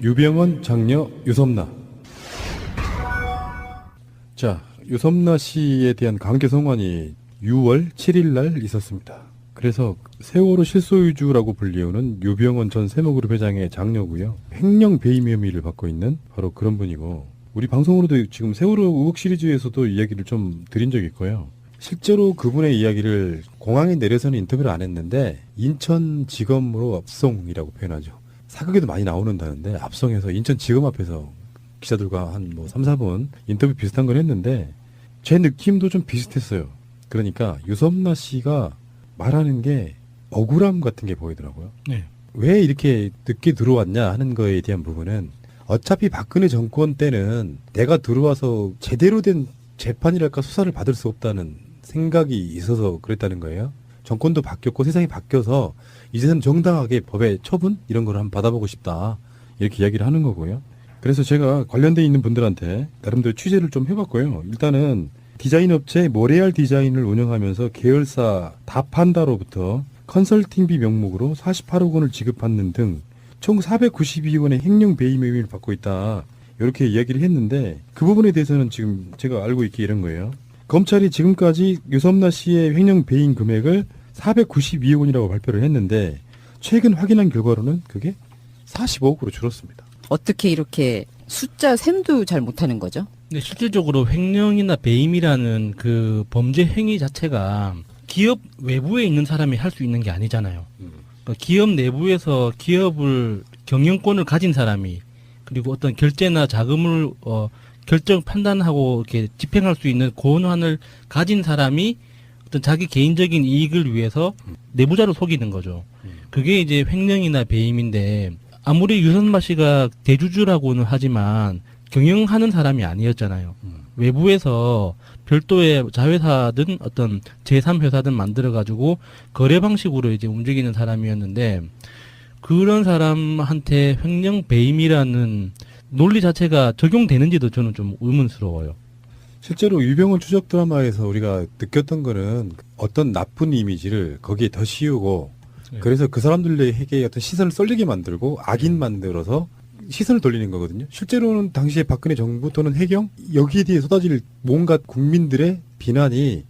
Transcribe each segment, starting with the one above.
유병헌 장녀 유섬나. 자, 유섬나 씨에 대한 강제 송환이 6월 7일 날 있었습니다. 그래서 세월호 실소유주라고 불리우는 유병헌 전 세모그룹 회장의 장녀고요. 횡령 배임 혐의를 받고 있는 바로 그런 분이고, 우리 방송으로도 지금 세월호 의혹 시리즈에서도 이야기를 좀 드린 적이 있고요. 실제로 그분의 이야기를 공항에 내려서는 인터뷰를 안 했는데 인천지검으로 압송이라고 표현하죠. 사극에도 많이 나오는다는데 압송해서 인천지검 앞에서 기자들과 한 3, 4분 인터뷰 비슷한 걸 했는데 제 느낌도 좀 비슷했어요. 그러니까 유섬나 씨가 말하는 게 억울함 같은 게 보이더라고요. 네. 왜 이렇게 늦게 들어왔냐 하는 거에 대한 부분은 어차피 박근혜 정권 때는 내가 들어와서 제대로 된 재판이랄까 수사를 받을 수 없다는 생각이 있어서 그랬다는 거예요. 정권도 바뀌었고 세상이 바뀌어서 이제는 정당하게 법의 처분 이런 걸 한번 받아보고 싶다 이렇게 이야기를 하는 거고요. 그래서 제가 관련돼 있는 분들한테 나름대로 취재를 좀 해봤고요. 일단은 디자인 업체 모레알 디자인을 운영하면서 계열사 다판다로부터 컨설팅비 명목으로 48억 원을 지급받는 등 총 492원의 횡령 배임 혐의를 받고 있다. 이렇게 이야기를 했는데 그 부분에 대해서는 지금 제가 알고 있기 이런 거예요. 검찰이 지금까지 유섬나 씨의 횡령 배임 금액을 492억 원이라고 발표를 했는데 최근 확인한 결과로는 그게 45억으로 줄었습니다. 어떻게 이렇게 숫자 셈도 잘 못하는 거죠? 근데 실질적으로 횡령이나 배임이라는 그 범죄 행위 자체가 기업 외부에 있는 사람이 할 수 있는 게 아니잖아요. 그러니까 기업 내부에서 기업을 경영권을 가진 사람이 그리고 어떤 결제나 자금을 결정 판단하고 이렇게 집행할 수 있는 권한을 가진 사람이 어떤 자기 개인적인 이익을 위해서 내부자를 속이는 거죠. 그게 이제 횡령이나 배임인데 아무리 유선마 씨가 대주주라고는 하지만 경영하는 사람이 아니었잖아요. 외부에서 별도의 자회사든 어떤 제3회사든 만들어가지고 거래 방식으로 이제 움직이는 사람이었는데 그런 사람한테 횡령 배임이라는 논리 자체가 적용되는지도 저는 좀 의문스러워요. 실제로 유병헌 추적 드라마에서 우리가 느꼈던 거는 어떤 나쁜 이미지를 거기에 더 씌우고 네. 그래서 그 사람들에게 어떤 시선을 쏠리게 만들고 악인 만들어서 시선을 돌리는 거거든요. 실제로는 당시에 박근혜 정부 또는 해경 여기에 대해 쏟아질 뭔가 국민들의 비난이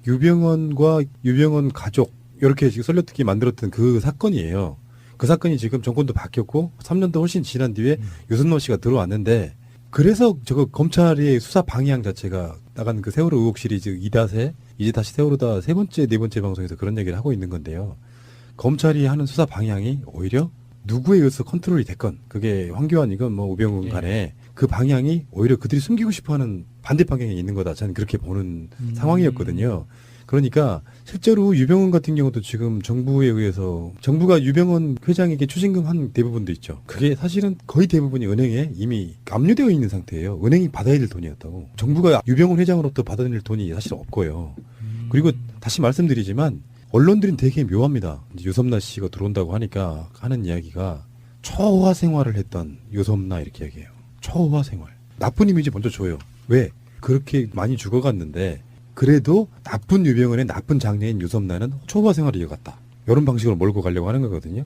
유병헌과 유병헌 가족 이렇게 지금 썰려듣게 만들었던 그 사건이에요. 그 사건이 지금 정권도 바뀌었고 3년도 훨씬 지난 뒤에 유승만 씨가 들어왔는데 그래서 저거 검찰의 수사 방향 자체가 나간 그 세월호 의혹 시리즈 2닷에 이제 다시 세월호다 세 번째 네 번째 방송에서 그런 얘기를 하고 있는 건데요. 검찰이 하는 수사 방향이 오히려 누구에 의해서 컨트롤이 됐건 그게 황교안이건 우병우 간에 그 방향이 오히려 그들이 숨기고 싶어하는 반대 방향에 있는 거다. 저는 그렇게 보는 상황이었거든요. 그러니까 실제로 유병헌 같은 경우도 지금 정부에 의해서 정부가 유병헌 회장에게 추징금 한 대부분도 있죠. 그게 사실은 거의 대부분이 은행에 이미 압류되어 있는 상태예요. 은행이 받아야 될 돈이었다고. 정부가 유병헌 회장으로부터 받아낼 돈이 사실 없고요. 그리고 다시 말씀드리지만 언론들은 되게 묘합니다. 이제 유섬나 씨가 들어온다고 하니까 하는 이야기가 초호화 생활을 했던 유섬나 이렇게 얘기해요. 초호화 생활. 나쁜 이미지 먼저 줘요. 왜? 그렇게 많이 죽어갔는데 그래도 나쁜 유병헌의 나쁜 장녀인 유섬나는 초호화 생활을 이어갔다. 이런 방식으로 몰고 가려고 하는 거거든요.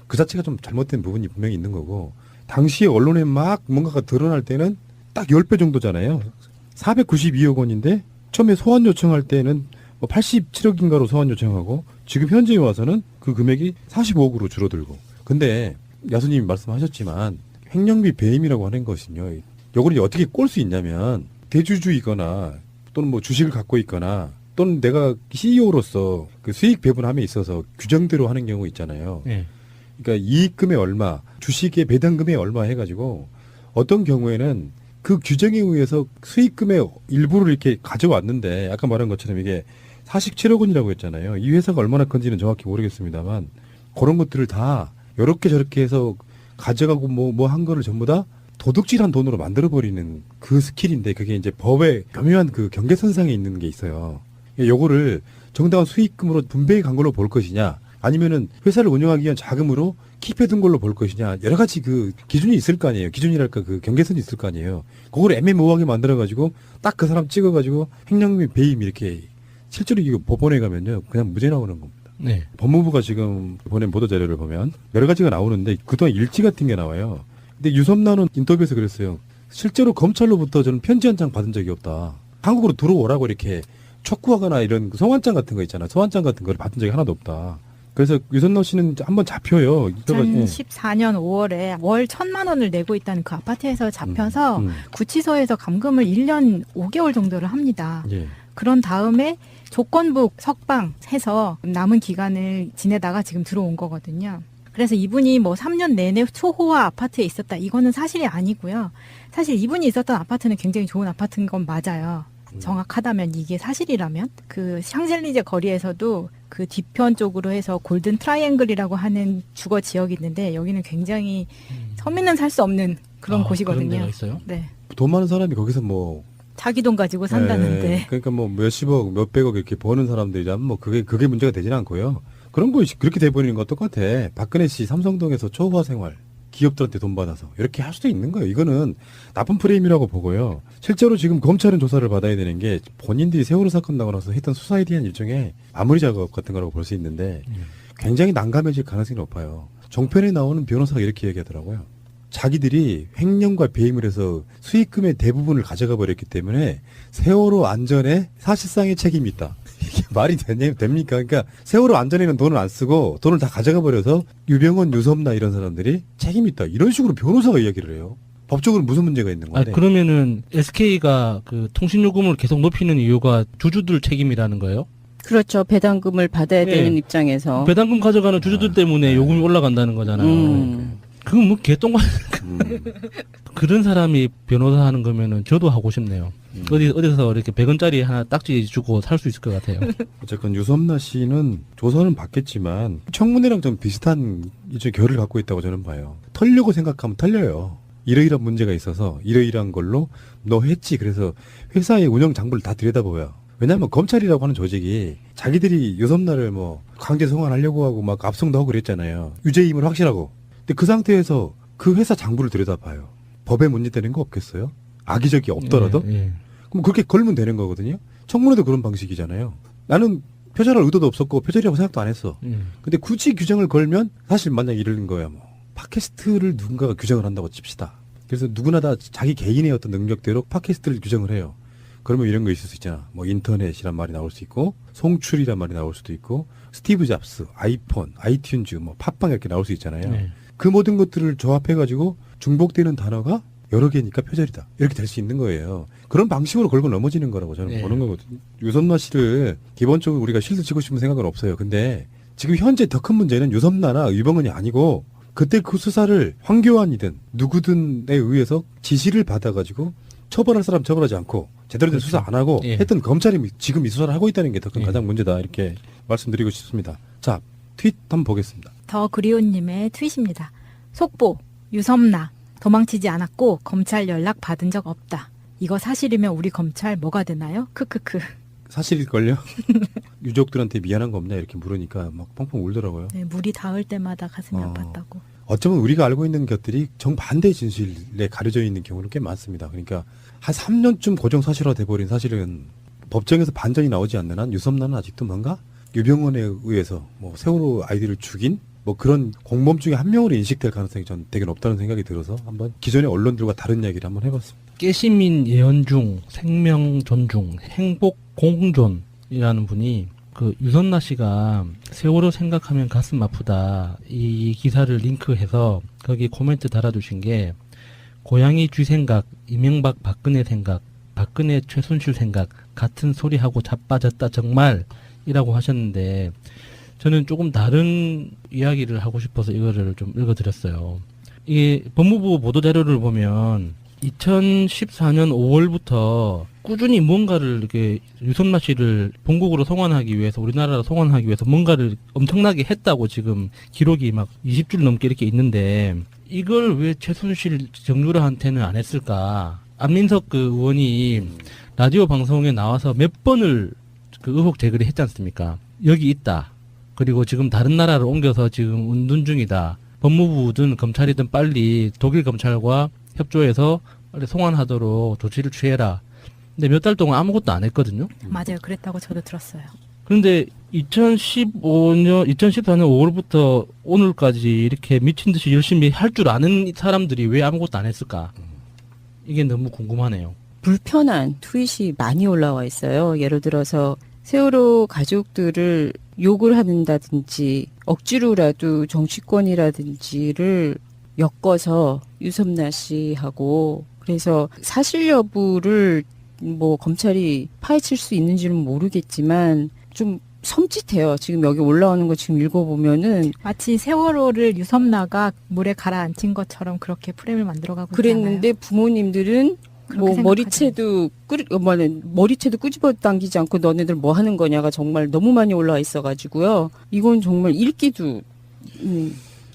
그 자체가 좀 잘못된 부분이 분명히 있는 거고 당시에 언론에 막 뭔가가 드러날 때는 딱 10배 정도잖아요. 492억 원인데 처음에 소환 요청할 때는 87억인가로 소환 요청하고 지금 현재에 와서는 그 금액이 45억으로 줄어들고. 근데 야수님이 말씀하셨지만 횡령비 배임이라고 하는 것은요. 이걸 어떻게 꼴 수 있냐면 대주주이거나 또는 주식을 갖고 있거나 또는 내가 CEO로서 그 수익 배분함에 있어서 규정대로 하는 경우 있잖아요. 네. 그러니까 이익금의 얼마, 주식의 배당금의 얼마 해가지고 어떤 경우에는 그 규정에 의해서 수익금의 일부를 이렇게 가져왔는데 아까 말한 것처럼 이게 47억 원이라고 했잖아요. 이 회사가 얼마나 큰지는 정확히 모르겠습니다만 그런 것들을 다 이렇게 저렇게 해서 가져가고 뭐 한 거를 전부 다 도둑질한 돈으로 만들어버리는 그 스킬인데 그게 이제 법의 교묘한 그 경계선상에 있는 게 있어요. 요거를 정당한 수익금으로 분배해 간 걸로 볼 것이냐 아니면은 회사를 운영하기 위한 자금으로 킵해둔 걸로 볼 것이냐 여러 가지 그 기준이 있을 거 아니에요. 기준이랄까 그 경계선이 있을 거 아니에요. 그걸 애매모호하게 만들어가지고 딱 그 사람 찍어가지고 횡령비 배임 이렇게 실제로 이거 법원에 가면요 그냥 무죄 나오는 겁니다. 네. 법무부가 지금 보낸 보도 자료를 보면 여러 가지가 나오는데 그동안 일지 같은 게 나와요. 근데 유섬나는 인터뷰에서 그랬어요. 실제로 검찰로부터 저는 편지 한 장 받은 적이 없다. 한국으로 들어오라고 이렇게 촉구하거나 이런 소환장 같은 거 있잖아요. 소환장 같은 걸 받은 적이 하나도 없다. 그래서 유섬나 씨는 한번 잡혀요. 2014년 5월에 월 1,000만 원을 내고 있다는 그 아파트에서 잡혀서 구치소에서 감금을 1년 5개월 정도를 합니다. 예. 그런 다음에 조건부 석방해서 남은 기간을 지내다가 지금 들어온 거거든요. 그래서 이분이 뭐 3년 내내 초호화 아파트에 있었다. 이거는 사실이 아니고요. 사실 이분이 있었던 아파트는 굉장히 좋은 아파트인 건 맞아요. 정확하다면 이게 사실이라면 그 샹젤리제 거리에서도 그 뒤편 쪽으로 해서 골든 트라이앵글이라고 하는 주거 지역이 있는데 여기는 굉장히 서민은 살 수 없는 그런 그런 곳이거든요. 데가 있어요? 네. 돈 많은 사람이 거기서 뭐 자기 돈 가지고 산다는데. 예, 그러니까 뭐 몇십억, 몇백억 이렇게 버는 사람들이라면 뭐 그게 문제가 되지는 않고요. 그런 거 그렇게 돼버리는 거 똑같아. 박근혜 씨 삼성동에서 초호화 생활 기업들한테 돈 받아서 이렇게 할 수도 있는 거예요. 이거는 나쁜 프레임이라고 보고요. 실제로 지금 검찰은 조사를 받아야 되는 게 본인들이 세월호 사건 나고 나서 했던 수사에 대한 일종의 마무리 작업 같은 거라고 볼 수 있는데 굉장히 난감해질 가능성이 높아요. 종편에 나오는 변호사가 이렇게 얘기하더라고요. 자기들이 횡령과 배임을 해서 수익금의 대부분을 가져가 버렸기 때문에 세월호 안전에 사실상의 책임이 있다. 이게 말이 됩니까? 그러니까 세월호 안전에는 돈을 안 쓰고 돈을 다 가져가 버려서 유병헌, 유섬나 이런 사람들이 책임이 있다. 이런 식으로 변호사가 이야기를 해요. 법적으로 무슨 문제가 있는 건데? 그러면은 SK가 그 통신 요금을 계속 높이는 이유가 주주들 책임이라는 거예요? 그렇죠. 배당금을 받아야 네. 되는 입장에서. 배당금 가져가는 주주들 때문에 요금이 올라간다는 거잖아요. 그건 뭐 개똥만 그런 사람이 변호사 하는 거면은 저도 하고 싶네요. 어디서 이렇게 100원짜리 하나 딱지 주고 살 수 있을 것 같아요. 어쨌건 유섬나 씨는 조사는 받겠지만 청문회랑 좀 비슷한 이제 결을 갖고 있다고 저는 봐요. 털려고 생각하면 털려요. 이러이러한 문제가 있어서 이러이러한 걸로 너 했지. 그래서 회사의 운영 장부를 다 들여다봐요. 왜냐하면 검찰이라고 하는 조직이 자기들이 유섬나를 뭐 강제 송환하려고 하고 막 압송도 하고 그랬잖아요. 유죄임을 확실하고. 근데 그 상태에서 그 회사 장부를 들여다봐요. 법에 문제되는 거 없겠어요? 악의적이 없더라도? 예. 그럼 그렇게 걸면 되는 거거든요. 청문회도 그런 방식이잖아요. 나는 표절할 의도도 없었고 표절이라고 생각도 안 했어. 근데 굳이 규정을 걸면 사실 만약 이런 거야 뭐 팟캐스트를 누군가가 규정을 한다고 칩시다. 그래서 누구나 다 자기 개인의 어떤 능력대로 팟캐스트를 규정을 해요. 그러면 이런 거 있을 수 있잖아. 뭐 인터넷이란 말이 나올 수 있고 송출이란 말이 나올 수도 있고 스티브 잡스, 아이폰, 아이튠즈, 뭐 팟빵 이렇게 나올 수 있잖아요. 네. 그 모든 것들을 조합해가지고 중복되는 단어가 여러 개니까 표절이다. 이렇게 될 수 있는 거예요. 그런 방식으로 걸고 넘어지는 거라고 저는 네. 보는 거거든요. 유섬나 씨를 기본적으로 우리가 실드 치고 싶은 생각은 없어요. 근데 지금 현재 더 큰 문제는 유섬나나 유병헌이 아니고 그때 그 수사를 황교안이든 누구든에 의해서 지시를 받아가지고 처벌할 사람 처벌하지 않고 제대로 된 그렇죠. 수사 안 하고 예. 했던 검찰이 지금 이 수사를 하고 있다는 게 더 큰 예. 가장 문제다. 이렇게 말씀드리고 싶습니다. 자, 트윗 한번 보겠습니다. 더 그리온님의 트윗입니다. 속보, 유섬나, 도망치지 않았고 검찰 연락 받은 적 없다. 이거 사실이면 우리 검찰 뭐가 되나요? 크크크. 사실일걸요? 유족들한테 미안한 거 없냐 이렇게 물으니까 막 펑펑 울더라고요. 네, 물이 닿을 때마다 가슴이 어. 아팠다고. 어쩌면 우리가 알고 있는 것들이 정반대의 진실에 가려져 있는 경우는 꽤 많습니다. 그러니까 한 3년쯤 고정사실화 돼버린 사실은 법정에서 반전이 나오지 않는 한 유섬나는 아직도 뭔가 유병헌에 의해서 뭐 세월호 아이들을 죽인 뭐 그런 공범 중에 한 명으로 인식될 가능성이 전 되게 높다는 생각이 들어서 한번 기존의 언론들과 다른 이야기를 한번 해봤습니다. 깨시민 예언 중 생명 존중 행복 공존이라는 분이 그 유섬나 씨가 세월호 생각하면 가슴 아프다 이 기사를 링크해서 거기 코멘트 달아주신 게 고양이 쥐 생각 이명박 박근혜 생각 박근혜 최순실 생각 같은 소리하고 자빠졌다 정말이라고 하셨는데 저는 조금 다른 이야기를 하고 싶어서 이거를 좀 읽어드렸어요. 이게 법무부 보도자료를 보면 2014년 5월부터 꾸준히 뭔가를 이렇게 유섬나 씨를 본국으로 송환하기 위해서 우리나라로 송환하기 위해서 뭔가를 엄청나게 했다고 지금 기록이 막 20줄 넘게 이렇게 있는데 이걸 왜 최순실 정유라한테는 안 했을까? 안민석 그 의원이 라디오 방송에 나와서 몇 번을 그 의혹 제기를 했지 않습니까? 여기 있다. 그리고 지금 다른 나라로 옮겨서 지금 운둔 중이다. 법무부든 검찰이든 빨리 독일 검찰과 협조해서 빨리 송환하도록 조치를 취해라. 근데 몇 달 동안 아무것도 안 했거든요. 맞아요. 그랬다고 저도 들었어요. 그런데 2014년 5월부터 오늘까지 이렇게 미친 듯이 열심히 할 줄 아는 사람들이 왜 아무것도 안 했을까? 이게 너무 궁금하네요. 불편한 트윗이 많이 올라와 있어요. 예를 들어서 세월호 가족들을 욕을 한다든지 억지로라도 정치권이라든지를 엮어서 유섬나 씨하고 그래서 사실 여부를 뭐 검찰이 파헤칠 수 있는지는 모르겠지만 좀 섬찟해요. 지금 여기 올라오는 거 지금 읽어보면은 마치 세월호를 유섬나가 물에 가라앉힌 것처럼 그렇게 프레임을 만들어가고 그랬는데 부모님들은 뭐 머리채도 머리채도 끄집어 당기지 않고 너네들 뭐 하는 거냐가 정말 너무 많이 올라와 있어가지고요. 이건 정말 읽기도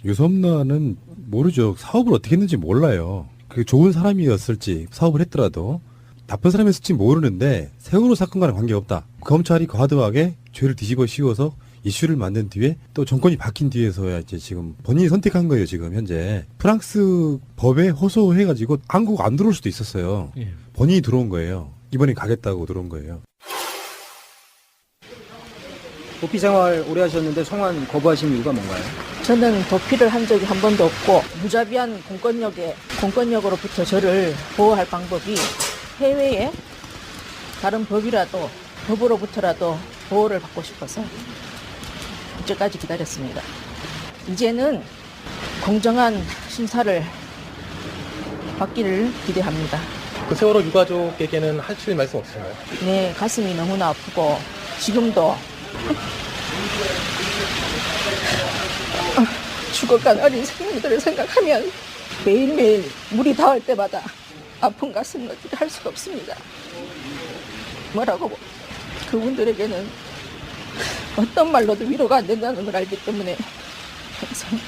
유섬나는 모르죠. 사업을 어떻게 했는지 몰라요. 그 좋은 사람이었을지 사업을 했더라도 나쁜 사람이었을지 모르는데 세월호 사건과는 관계없다. 검찰이 과도하게 죄를 뒤집어 씌워서 이슈를 만든 뒤에 또 정권이 바뀐 뒤에서야 이제 지금 본인이 선택한 거예요. 지금 현재 프랑스 법에 호소해가지고 한국 안 들어올 수도 있었어요. 예. 본인이 들어온 거예요. 이번에 가겠다고 들어온 거예요. 도피 생활 오래 하셨는데 송환 거부하신 이유가 뭔가요? 저는 도피를 한 적이 한 번도 없고 무자비한 공권력으로부터 저를 보호할 방법이 해외의 다른 법으로부터라도 보호를 받고 싶어서 이제까지 기다렸습니다. 이제는 공정한 심사를 받기를 기대합니다. 그 세월호 유가족에게는 하실 말씀 없으신가요? 네, 가슴이 너무나 아프고 지금도 죽어간 어린 생명들을 생각하면 매일매일 물이 닿을 때마다 아픈 가슴 놓기를 할 수가 없습니다. 뭐라고 그분들에게는 어떤 말로도 위로가 안 된다는 걸 알기 때문에 항상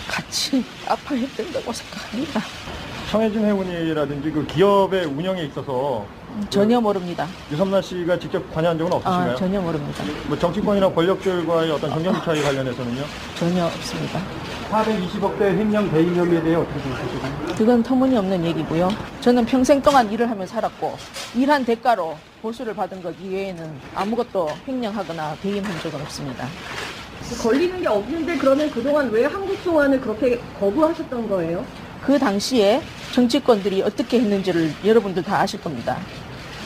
같이 아파야 된다고 생각합니다. 청해진 해운이라든지 그 기업의 운영에 있어서 전혀 모릅니다. 유섬나 씨가 직접 관여한 적은 없으신가요? 전혀 모릅니다. 뭐 정치권이나 권력들과의 어떤 정경기 차이 관련해서는요? 전혀 없습니다. 420억대 횡령 배임 혐의에 대해 어떻게 생각하시나요? 그건 터무니없는 얘기고요. 저는 평생 동안 일을 하며 살았고 일한 대가로 보수를 받은 것 이외에는 아무것도 횡령하거나 배임한 적은 없습니다. 걸리는 게 없는데 그러면 그동안 왜 한국 송환을 그렇게 거부하셨던 거예요? 그 당시에 정치권들이 어떻게 했는지를 여러분들 다 아실 겁니다.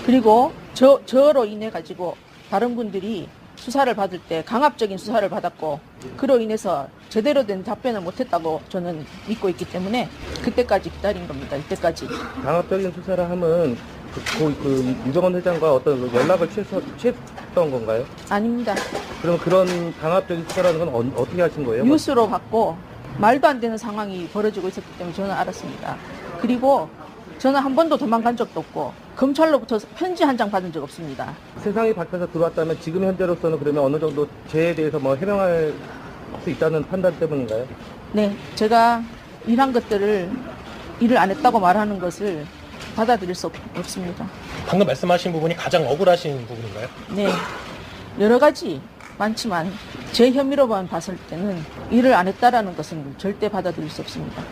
그리고 저로 인해 가지고 다른 분들이 수사를 받을 때 강압적인 수사를 받았고 그로 인해서 제대로 된 답변을 못했다고 저는 믿고 있기 때문에 그때까지 기다린 겁니다. 이때까지. 강압적인 수사를 하면 그 유병헌 회장과 어떤 연락을 취했던 건가요? 아닙니다. 그럼 그런 강압적인 수사라는 건 어떻게 하신 거예요? 뉴스로 받고 말도 안 되는 상황이 벌어지고 있었기 때문에 저는 알았습니다. 그리고 저는 한 번도 도망간 적도 없고 검찰로부터 편지 한 장 받은 적 없습니다. 세상이 밝혀서 들어왔다면 지금 현재로서는 그러면 어느 정도 죄에 대해서 뭐 해명할 수 있다는 판단 때문인가요? 네, 제가 일한 것들을 일을 안 했다고 말하는 것을 받아들일 수 없습니다. 방금 말씀하신 부분이 가장 억울하신 부분인가요? 네, 여러 가지 많지만 제 혐의로만 봤을 때는 일을 안 했다라는 것은 절대 받아들일 수 없습니다.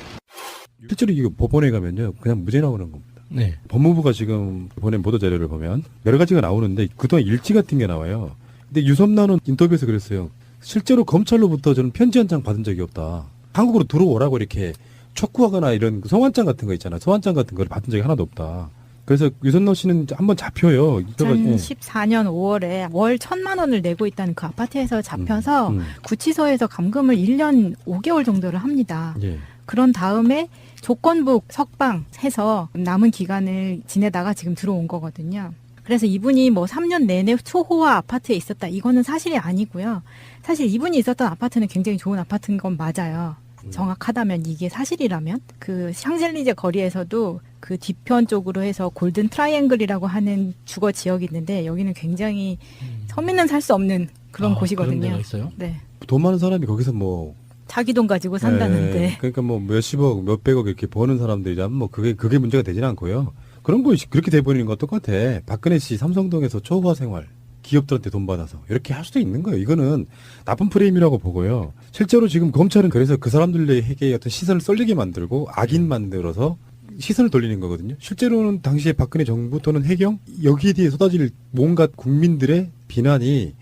실제로 이거 법원에 가면요. 그냥 무죄 나오는 겁니다. 네. 법무부가 지금 보낸 보도 자료를 보면 여러 가지가 나오는데 그동안 일지 같은 게 나와요. 근데 유섬나는 인터뷰에서 그랬어요. 실제로 검찰로부터 저는 편지 한 장 받은 적이 없다. 한국으로 들어오라고 이렇게 촉구하거나 이런 소환장 같은 거 있잖아요. 소환장 같은 걸 받은 적이 하나도 없다. 그래서 유섬나 씨는 한번 잡혀요. 2014년 5월에 월 1,000만 원을 내고 있다는 그 아파트에서 잡혀서 구치소에서 감금을 1년 5개월 정도를 합니다. 예. 그런 다음에 조건부 석방해서 남은 기간을 지내다가 지금 들어온 거거든요. 그래서 이분이 뭐 3년 내내 초호화 아파트에 있었다. 이거는 사실이 아니고요. 사실 이분이 있었던 아파트는 굉장히 좋은 아파트인 건 맞아요. 정확하다면 이게 사실이라면 그 샹젤리제 거리에서도 그 뒤편 쪽으로 해서 골든 트라이앵글이라고 하는 주거 지역이 있는데 여기는 굉장히 서민은 살 수 없는 그런 곳이거든요. 그런 데가 있어요? 네. 돈 많은 사람이 거기서 뭐 자기 돈 가지고 산다는데. 네, 그러니까 뭐 몇십억, 몇백억 이렇게 버는 사람들이라면 뭐 그게 문제가 되지는 않고요. 그런 거 그렇게 돼버리는 거 똑같아. 박근혜 씨 삼성동에서 초호화 생활 기업들한테 돈 받아서 이렇게 할 수도 있는 거예요. 이거는 나쁜 프레임이라고 보고요. 실제로 지금 검찰은 그래서 그 사람들에게 어떤 시선을 쏠리게 만들고 악인 만들어서 시선을 돌리는 거거든요. 실제로는 당시에 박근혜 정부 또는 해경 여기에 대해 쏟아질 뭔가 국민들의 비난이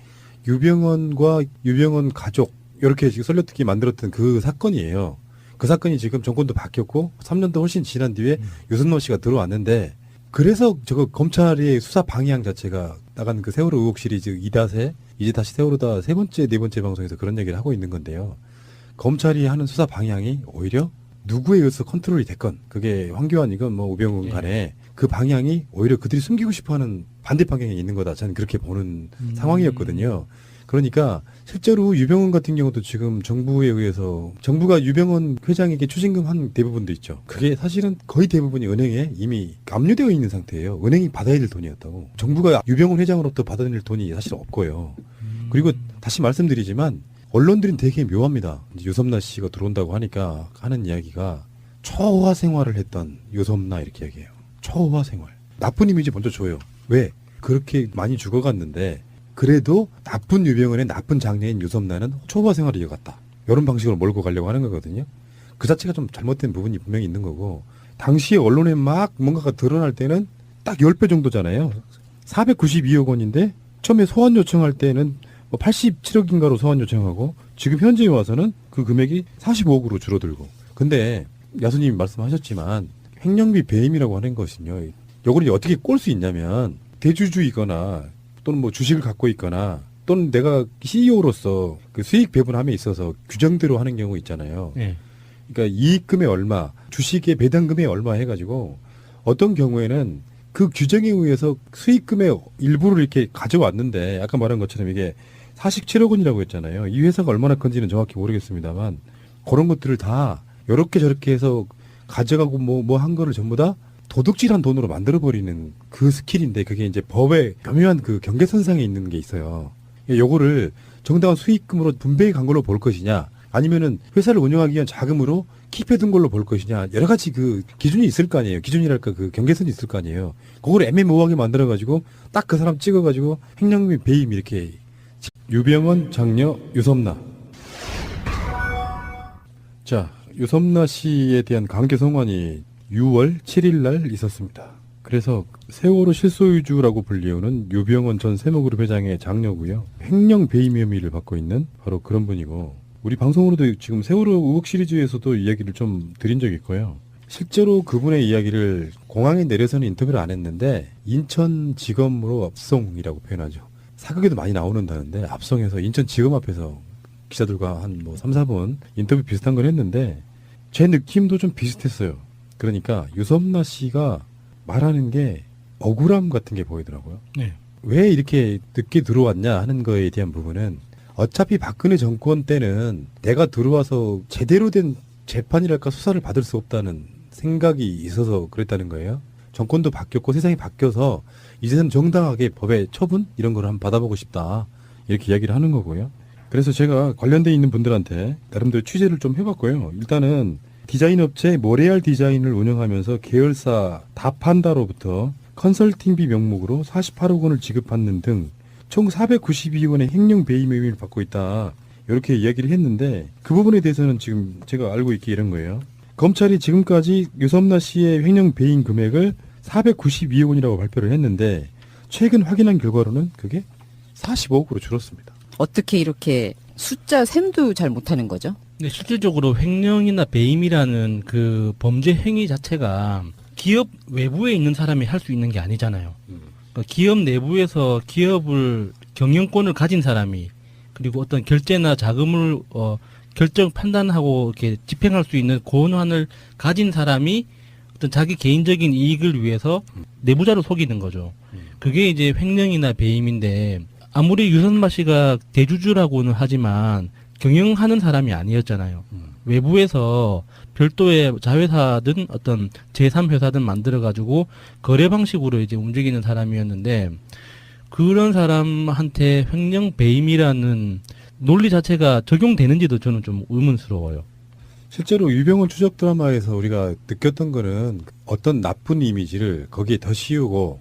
유병헌과 유병헌 가족 이렇게 지금 썰려듣게 만들었던 그 사건이에요. 그 사건이 지금 정권도 바뀌었고 3년도 훨씬 지난 뒤에 유승범 씨가 들어왔는데 그래서 저거 검찰의 수사 방향 자체가 나간 그 세월호 의혹 시리즈 2닷에 이제 다시 세월호다 세 번째, 네 번째 방송에서 그런 얘기를 하고 있는 건데요. 검찰이 하는 수사 방향이 오히려 누구에 의해서 컨트롤이 됐건 그게 황교안이건 뭐 우병우건 간에 그 방향이 오히려 그들이 숨기고 싶어하는 반대 방향에 있는 거다. 저는 그렇게 보는 상황이었거든요. 그러니까 실제로 유병헌 같은 경우도 지금 정부에 의해서 정부가 유병헌 회장에게 추징금 한 대부분도 있죠. 그게 사실은 거의 대부분이 은행에 이미 압류되어 있는 상태예요. 은행이 받아야 될 돈이었다고. 정부가 유병헌 회장으로부터 받아낼 돈이 사실 없고요. 그리고 다시 말씀드리지만 언론들은 되게 묘합니다. 이제 유섬나 씨가 들어온다고 하니까 하는 이야기가 초호화 생활을 했던 유섬나 이렇게 얘기해요. 초호화 생활. 나쁜 이미지 먼저 줘요. 왜? 그렇게 많이 죽어갔는데 그래도 나쁜 유병헌의 나쁜 장녀인 유섬나는 초호화 생활을 이어갔다. 이런 방식으로 몰고 가려고 하는 거거든요. 그 자체가 좀 잘못된 부분이 분명히 있는 거고 당시에 언론에 막 뭔가가 드러날 때는 딱 10배 정도잖아요. 492억 원인데 처음에 소환 요청할 때는 뭐 87억인가로 소환 요청하고 지금 현재에 와서는 그 금액이 45억으로 줄어들고. 근데 야수님이 말씀하셨지만 횡령비 배임이라고 하는 것은요. 이걸 어떻게 꼴 수 있냐면 대주주이거나 또는 뭐 주식을 갖고 있거나 또는 내가 CEO로서 그 수익 배분함에 있어서 규정대로 하는 경우 있잖아요. 네. 그러니까 이익금의 얼마, 주식의 배당금의 얼마 해가지고 어떤 경우에는 그 규정에 의해서 수익금의 일부를 이렇게 가져왔는데 아까 말한 것처럼 이게 47억 원이라고 했잖아요. 이 회사가 얼마나 큰지는 정확히 모르겠습니다만 그런 것들을 다 이렇게 저렇게 해서 가져가고 뭐 한 거를 전부 다 도둑질한 돈으로 만들어버리는 그 스킬인데 그게 이제 법의 교묘한 그 경계선상에 있는 게 있어요. 요거를 정당한 수익금으로 분배해 간 걸로 볼 것이냐 아니면은 회사를 운영하기 위한 자금으로 킵해둔 걸로 볼 것이냐 여러 가지 그 기준이 있을 거 아니에요. 기준이랄까 그 경계선이 있을 거 아니에요. 그걸 애매모호하게 만들어가지고 딱 그 사람 찍어가지고 횡령비 배임 이렇게 유병헌 장녀 유섬나. 자 유섬나 씨에 대한 강제 송환이 6월 7일 날 있었습니다. 그래서 세월호 실소유주라고 불리우는 유병헌 전 세무그룹 회장의 장녀고요. 횡령 배임 혐의를 받고 있는 바로 그런 분이고 우리 방송으로도 지금 세월호 의혹 시리즈에서도 이야기를 좀 드린 적이 있고요. 실제로 그분의 이야기를 공항에 내려서는 인터뷰를 안 했는데 인천지검으로 압송이라고 표현하죠. 사극에도 많이 나오는다는데 압송해서 인천지검 앞에서 기자들과 한 뭐 3, 4분 인터뷰 비슷한 걸 했는데 제 느낌도 좀 비슷했어요. 그러니까 유섬나 씨가 말하는 게 억울함 같은 게 보이더라고요. 네. 왜 이렇게 늦게 들어왔냐 하는 거에 대한 부분은 어차피 박근혜 정권 때는 내가 들어와서 제대로 된 재판이랄까 수사를 받을 수 없다는 생각이 있어서 그랬다는 거예요. 정권도 바뀌었고 세상이 바뀌어서 이제는 정당하게 법의 처분 이런 걸 한번 받아보고 싶다. 이렇게 이야기를 하는 거고요. 그래서 제가 관련돼 있는 분들한테 나름대로 취재를 좀 해봤고요. 일단은 디자인 업체 모레알 디자인을 운영하면서 계열사 다판다로부터 컨설팅비 명목으로 48억 원을 지급받는 등 총 492원의 횡령 배임 혐의를 받고 있다. 이렇게 이야기를 했는데 그 부분에 대해서는 지금 제가 알고 있기 이런 거예요. 검찰이 지금까지 유섬나 씨의 횡령 배임 금액을 492억 원이라고 발표를 했는데 최근 확인한 결과로는 그게 45억으로 줄었습니다. 어떻게 이렇게 숫자 셈도 잘 못하는 거죠? 근데 실질적으로 횡령이나 배임이라는 그 범죄 행위 자체가 기업 외부에 있는 사람이 할 수 있는 게 아니잖아요. 그러니까 기업 내부에서 기업을 경영권을 가진 사람이 그리고 어떤 결제나 자금을 결정 판단하고 이렇게 집행할 수 있는 권한을 가진 사람이 어떤 자기 개인적인 이익을 위해서 내부자를 속이는 거죠. 그게 이제 횡령이나 배임인데 아무리 유선마 씨가 대주주라고는 하지만 경영하는 사람이 아니었잖아요. 외부에서 별도의 자회사든 어떤 제3회사든 만들어가지고 거래 방식으로 이제 움직이는 사람이었는데 그런 사람한테 횡령 배임이라는 논리 자체가 적용되는지도 저는 좀 의문스러워요. 실제로 유병헌 추적 드라마에서 우리가 느꼈던 거는 어떤 나쁜 이미지를 거기에 더 씌우고